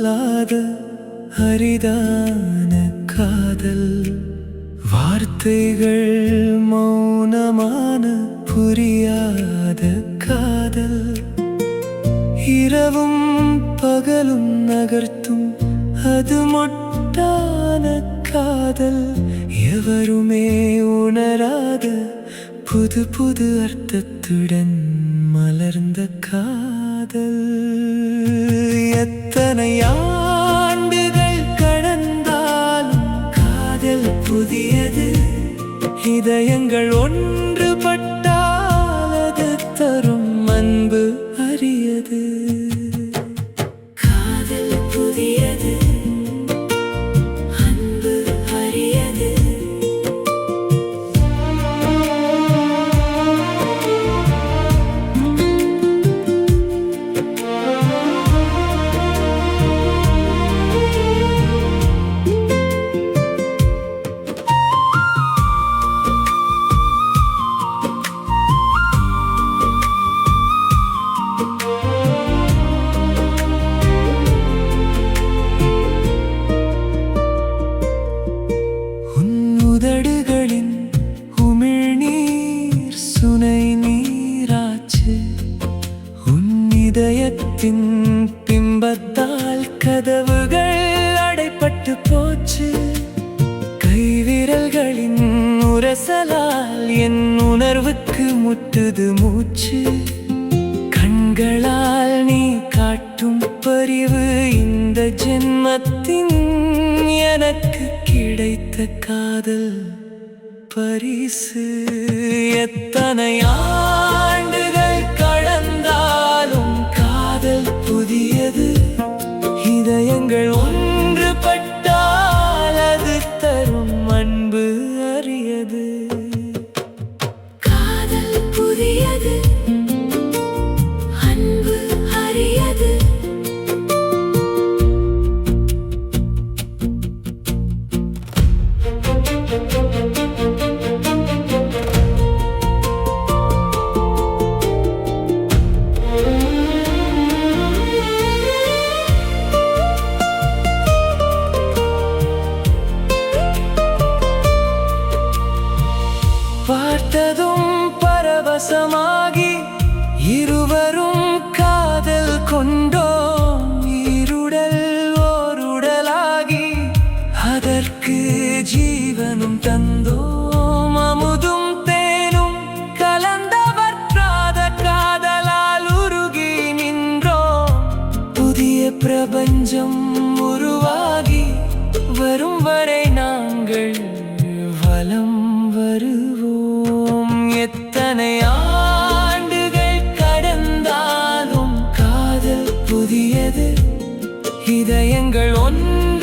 சொல்லாத அரிதான காதல், வார்த்தைகள் மௌனமான புரியாத காதல், இரவும் பகலும் நகர்த்தும் அது மொட்டான காதல், எவருமே உணராத புது புது அர்த்தத்துடன் மலர்ந்த காதல். எத்தனை ஆண்டுகள் கடந்தாலும் காதல் புதியது, இதயங்கள் ஒன்றுபட்டால் அது தரும் அன்பு அரியது. காதல் புதியது, அன்பு அரியது. உதடுகளின் உமிழ்நீர் சுனை நீராச்சு, உன் இதயத்தின் பிம்பத்தால் கதவுகள் அடைப்பட்டு போச்சு. கைவிரல்களின் உரசலால் என் உணர்வுக்கு முட்டுது மூச்சு. கண்களால் நீ காட்டும் பரிவு இந்த ஜென்மத்தின் எனக்கு கிடைத்த காதல் பரிசு. எத்தனை ஆண்டுகள் கடந்தாலும் காதல் புதியது, இதயங்கள் ஒன்றுபட்டால் அது தரும் அன்பு அரியது. காதல் புதியது, அன்பு அரியது. பார்த்ததும் பரவசமாகி இருவரும் காதல் கொண்டோம். ஈருடல் ஓருடலாகி அதற்கு ஜீவனும் தந்தோம். அமுதும் தேனும் கலந்தவற்றாத காதலால் உருகி நின்றோம். புதிய பிரபஞ்சம் உருவாகி வரும் வரை நாங்கள் வலம் வருவோம். எத்தனை ஆண்டுகள் கடந்தாலும் காதல் புதியது, இதயங்கள் ஒன்று